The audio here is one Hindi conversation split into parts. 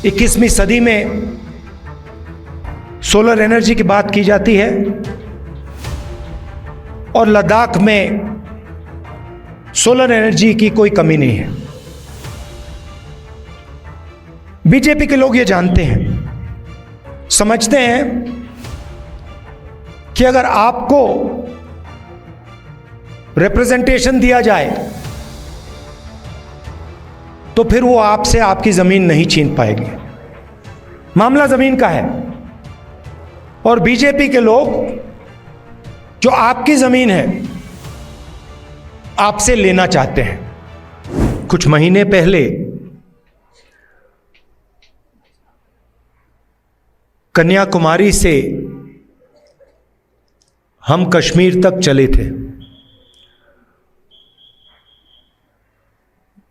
21वीं सदी में सोलर एनर्जी की बात की जाती है और लद्दाख में सोलर एनर्जी की कोई कमी नहीं है। बीजेपी के लोग ये जानते हैं, समझते हैं कि अगर आपको रिप्रेजेंटेशन दिया जाए तो फिर वो आपसे आपकी जमीन नहीं छीन पाएंगे। मामला जमीन का है और बीजेपी के लोग जो आपकी जमीन है आपसे लेना चाहते हैं। कुछ महीने पहले कन्याकुमारी से हम कश्मीर तक चले थे।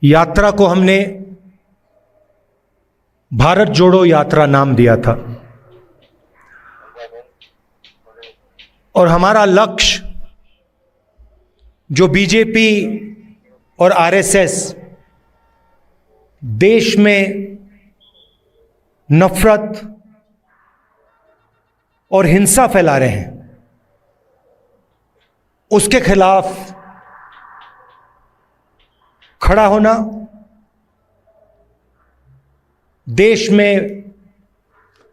यात्रा को हमने भारत जोड़ो यात्रा नाम दिया था और हमारा लक्ष्य जो बीजेपी और आरएसएस देश में नफरत और हिंसा फैला रहे हैं उसके खिलाफ खड़ा होना, देश में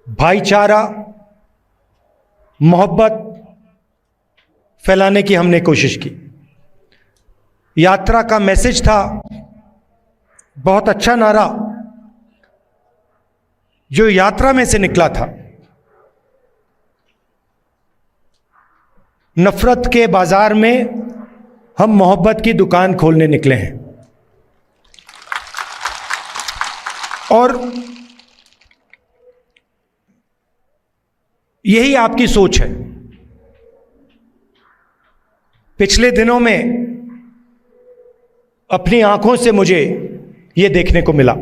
भाईचारा मोहब्बत फैलाने की हमने कोशिश की। यात्रा का मैसेज था, बहुत अच्छा नारा जो यात्रा में से निकला था, नफरत के बाजार में हम मोहब्बत की दुकान खोलने निकले हैं। और यही आपकी सोच है। पिछले दिनों में अपनी आंखों से मुझे यह देखने को मिला।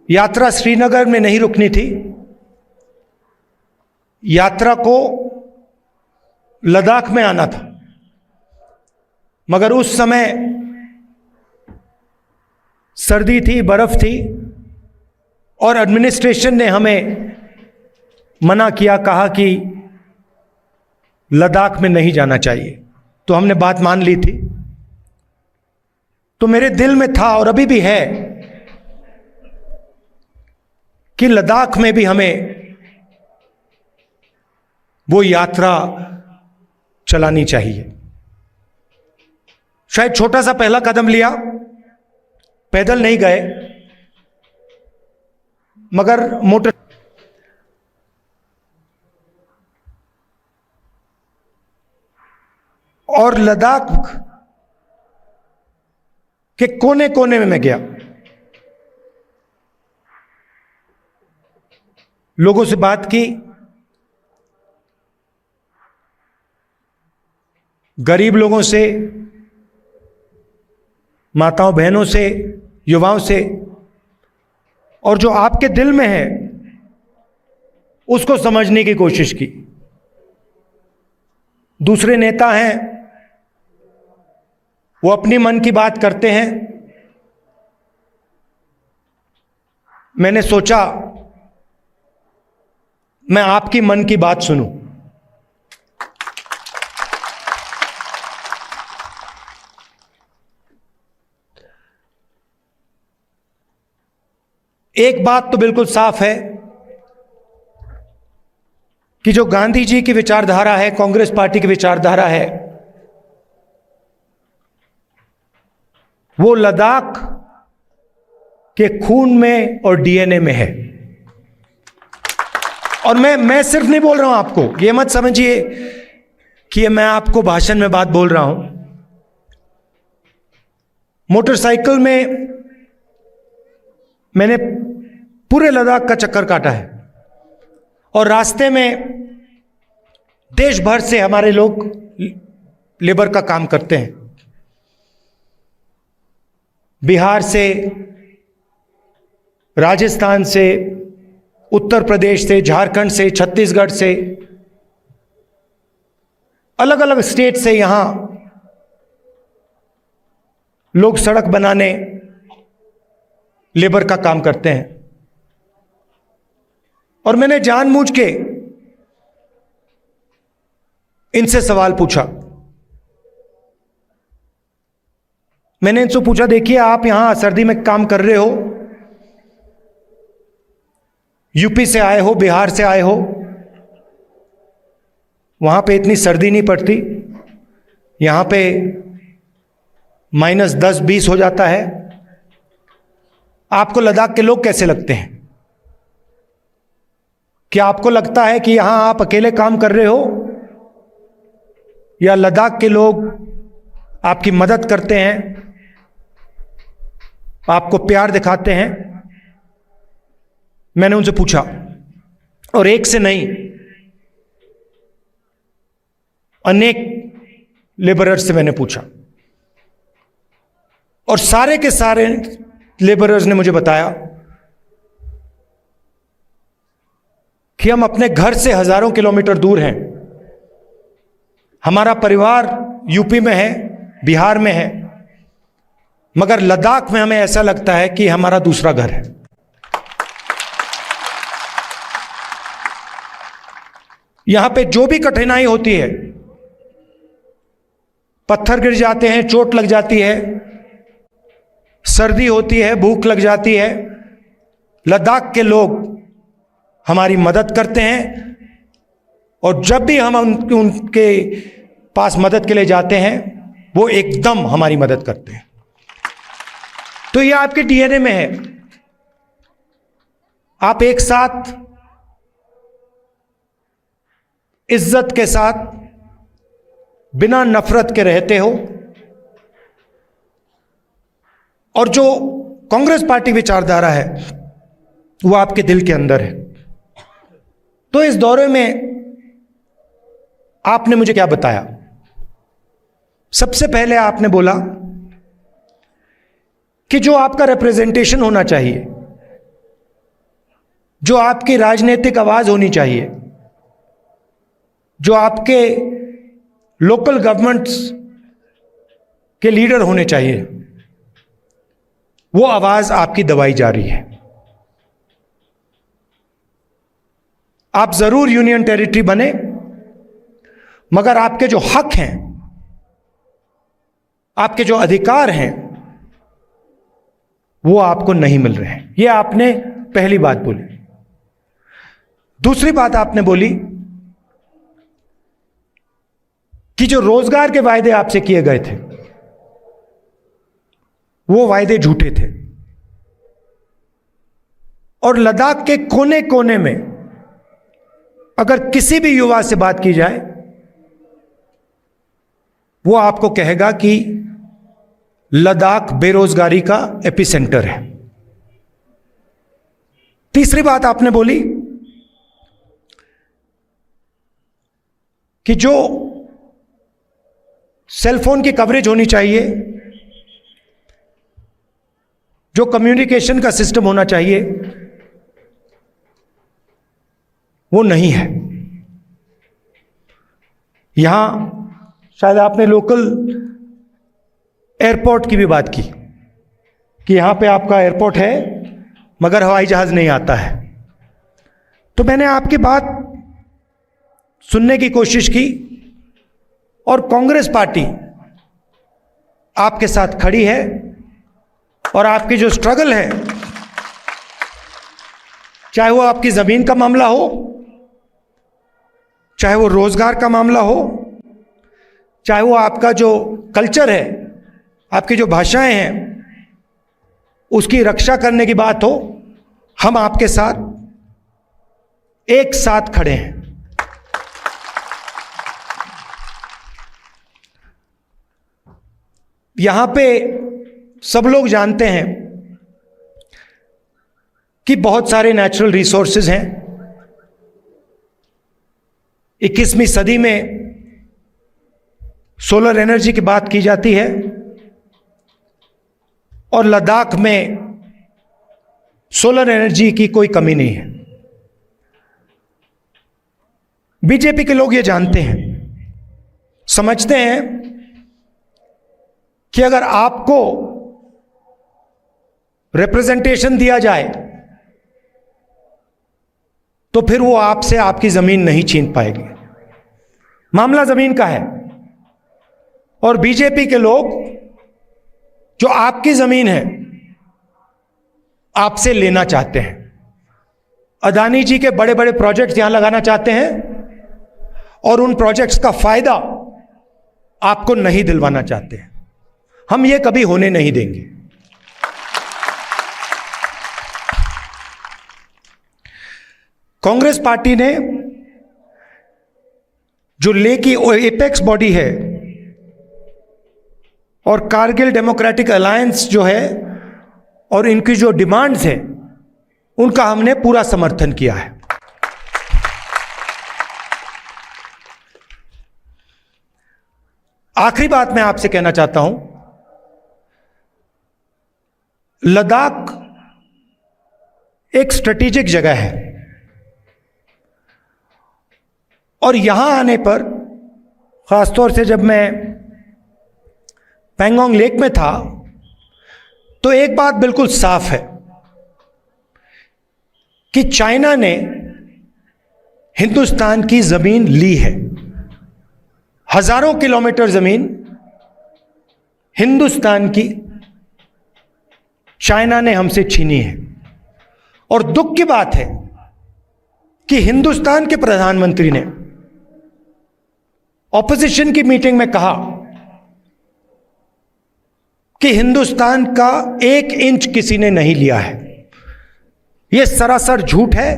यात्रा श्रीनगर में नहीं रुकनी थी, यात्रा को लद्दाख में आना था, मगर उस समय सर्दी थी, बर्फ थी और एडमिनिस्ट्रेशन ने हमें मना किया, कहा कि लद्दाख में नहीं जाना चाहिए। तो हमने बात मान ली थी। तो मेरे दिल में था और अभी भी है कि लद्दाख में भी हमें वो यात्रा चलानी चाहिए। शायद छोटा सा पहला कदम लिया, पैदल नहीं गए मगर मोटर और लद्दाख के कोने कोने में मैं गया, लोगों से बात की, गरीब लोगों से, माताओं बहनों से, युवाओं से, और जो आपके दिल में है उसको समझने की कोशिश की। दूसरे नेता हैं, वो अपनी मन की बात करते हैं। मैंने सोचा मैं आपकी मन की बात सुनूं। एक बात तो बिल्कुल साफ है कि जो गांधी जी की विचारधारा है, कांग्रेस पार्टी की विचारधारा है, वो लद्दाख के खून में और डीएनए में है। और मैं सिर्फ नहीं बोल रहा हूं आपको, ये मत समझिए कि मैं आपको भाषण में बात बोल रहा हूं। मोटरसाइकिल में मैंने पूरे लद्दाख का चक्कर काटा है और रास्ते में देश भर से हमारे लोग लेबर का काम करते हैं। बिहार से, राजस्थान से, उत्तर प्रदेश से, झारखंड से, छत्तीसगढ़ से, अलग अलग स्टेट से यहां लोग सड़क बनाने, लेबर का काम करते हैं। और मैंने जानबूझ के इनसे सवाल पूछा। मैंने इनसे पूछा, देखिए आप यहां सर्दी में काम कर रहे हो, यूपी से आए हो, बिहार से आए हो, वहां पे इतनी सर्दी नहीं पड़ती, यहां पे -10-20 हो जाता है। आपको लद्दाख के लोग कैसे लगते हैं? क्या आपको लगता है कि यहां आप अकेले काम कर रहे हो, या लद्दाख के लोग आपकी मदद करते हैं, आपको प्यार दिखाते हैं? मैंने उनसे पूछा, और एक से नहीं, अनेक लेबरर्स से मैंने पूछा, और सारे के सारे लेबरर्स ने मुझे बताया कि हम अपने घर से हजारों किलोमीटर दूर हैं, हमारा परिवार यूपी में है, बिहार में है, मगर लद्दाख में हमें ऐसा लगता है कि हमारा दूसरा घर है। यहां पे जो भी कठिनाई होती है, पत्थर गिर जाते हैं, चोट लग जाती है, सर्दी होती है, भूख लग जाती है, लद्दाख के लोग हमारी मदद करते हैं। और जब भी हम उनके पास मदद के लिए जाते हैं, वो एकदम हमारी मदद करते हैं। तो ये आपके डीएनए में है। आप एक साथ इज्जत के साथ, बिना नफरत के रहते हो, और जो कांग्रेस पार्टी विचारधारा है वो आपके दिल के अंदर है। तो इस दौरे में आपने मुझे क्या बताया? सबसे पहले आपने बोला कि जो आपका रिप्रेजेंटेशन होना चाहिए, जो आपकी राजनीतिक आवाज होनी चाहिए, जो आपके लोकल गवर्नमेंट्स के लीडर होने चाहिए, वो आवाज आपकी दबाई जा रही है। आप जरूर यूनियन टेरिटरी बने, मगर आपके जो हक हैं, आपके जो अधिकार हैं, वो आपको नहीं मिल रहे हैं। ये आपने पहली बात बोली। दूसरी बात आपने बोली कि जो रोजगार के वायदे आपसे किए गए थे, वो वायदे झूठे थे। और लद्दाख के कोने कोने में अगर किसी भी युवा से बात की जाए, वो आपको कहेगा कि लद्दाख बेरोजगारी का एपिसेंटर है। तीसरी बात आपने बोली कि जो सेलफोन की कवरेज होनी चाहिए, जो कम्युनिकेशन का सिस्टम होना चाहिए, वो नहीं है। यहां शायद आपने लोकल एयरपोर्ट की भी बात की कि यहां पे आपका एयरपोर्ट है मगर हवाई जहाज नहीं आता है। तो मैंने आपकी बात सुनने की कोशिश की, और कांग्रेस पार्टी आपके साथ खड़ी है, और आपकी जो स्ट्रगल है, चाहे वो आपकी जमीन का मामला हो, चाहे वो रोजगार का मामला हो, चाहे वो आपका जो कल्चर है, आपकी जो भाषाएं हैं, उसकी रक्षा करने की बात हो, हम आपके साथ एक साथ खड़े हैं। यहां पे सब लोग जानते हैं कि बहुत सारे नेचुरल रिसोर्सेज हैं। 21वीं सदी में सोलर एनर्जी की बात की जाती है, और लद्दाख में सोलर एनर्जी की कोई कमी नहीं है। बीजेपी के लोग ये जानते हैं, समझते हैं कि अगर आपको रिप्रेजेंटेशन दिया जाए तो फिर वो आपसे आपकी जमीन नहीं छीन पाएगी। मामला जमीन का है और बीजेपी के लोग जो आपकी जमीन है आपसे लेना चाहते हैं। अदानी जी के बड़े बड़े प्रोजेक्ट्स यहां लगाना चाहते हैं और उन प्रोजेक्ट्स का फायदा आपको नहीं दिलवाना चाहते हैं। हम ये कभी होने नहीं देंगे। कांग्रेस पार्टी ने जो लेह की एपेक्स बॉडी है और कारगिल डेमोक्रेटिक अलायंस जो है और इनकी जो डिमांड्स हैं उनका हमने पूरा समर्थन किया है। आखिरी बात मैं आपसे कहना चाहता हूं, लद्दाख एक स्ट्रेटेजिक जगह है और यहां आने पर, खासतौर से जब मैं पैंगोंग लेक में था, तो एक बात बिल्कुल साफ है कि चाइना ने हिंदुस्तान की जमीन ली है। हजारों किलोमीटर जमीन हिंदुस्तान की चाइना ने हमसे छीनी है। और दुख की बात है कि हिंदुस्तान के प्रधानमंत्री ने ऑपोजिशन की मीटिंग में कहा कि हिंदुस्तान का 1 इंच किसी ने नहीं लिया है। यह सरासर झूठ है।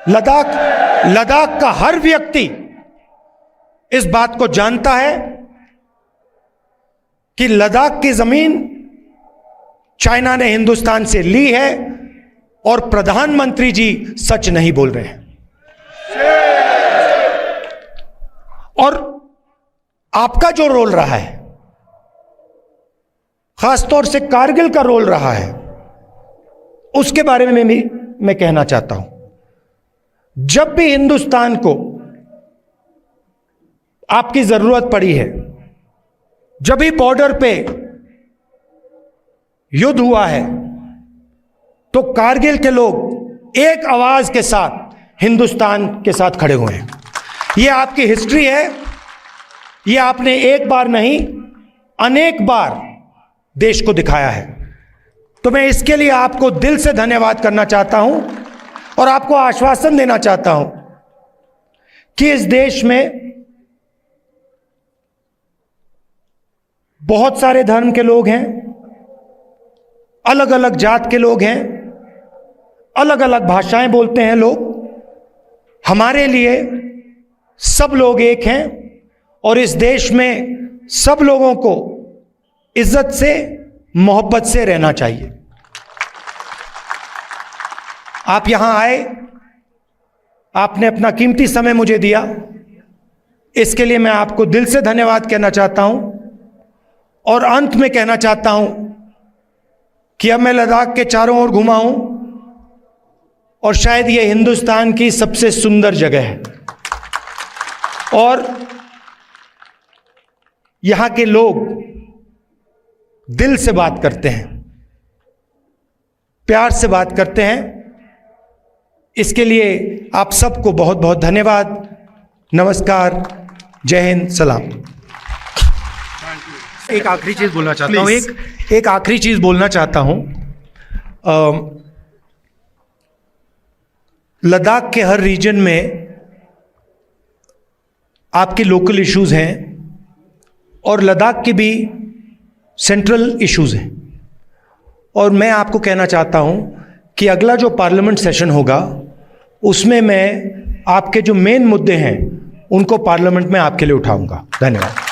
लद्दाख का हर व्यक्ति इस बात को जानता है कि लद्दाख की जमीन चाइना ने हिंदुस्तान से ली है और प्रधानमंत्री जी सच नहीं बोल रहे हैं। और आपका जो रोल रहा है, खासतौर से कारगिल का रोल रहा है, उसके बारे में भी मैं कहना चाहता हूं। जब भी हिंदुस्तान को आपकी जरूरत पड़ी है, जब भी बॉर्डर पे युद्ध हुआ है, तो कारगिल के लोग एक आवाज के साथ हिंदुस्तान के साथ खड़े हुए हैं। यह आपकी हिस्ट्री है। यह आपने एक बार नहीं, अनेक बार देश को दिखाया है। तो मैं इसके लिए आपको दिल से धन्यवाद करना चाहता हूं और आपको आश्वासन देना चाहता हूं कि इस देश में बहुत सारे धर्म के लोग हैं, अलग अलग जात के लोग हैं, अलग अलग भाषाएं बोलते हैं लोग। हमारे लिए सब लोग एक हैं और इस देश में सब लोगों को इज्जत से, मोहब्बत से रहना चाहिए। आप यहां आए, आपने अपना कीमती समय मुझे दिया, इसके लिए मैं आपको दिल से धन्यवाद कहना चाहता हूं। और अंत में कहना चाहता हूं कि अब मैं लद्दाख के चारों ओर घुमा हूं और शायद ये हिंदुस्तान की सबसे सुंदर जगह है और यहां के लोग दिल से बात करते हैं, प्यार से बात करते हैं। इसके लिए आप सबको बहुत बहुत धन्यवाद। नमस्कार, जय हिंद, सलाम। एक आखिरी चीज बोलना चाहता हूं, एक आखिरी चीज बोलना चाहता हूं। लद्दाख के हर रीजन में आपके लोकल इश्यूज हैं और लद्दाख के भी सेंट्रल इश्यूज हैं। और मैं आपको कहना चाहता हूं कि अगला जो पार्लियामेंट सेशन होगा उसमें मैं आपके जो मेन मुद्दे हैं उनको पार्लियामेंट में आपके लिए उठाऊंगा। धन्यवाद।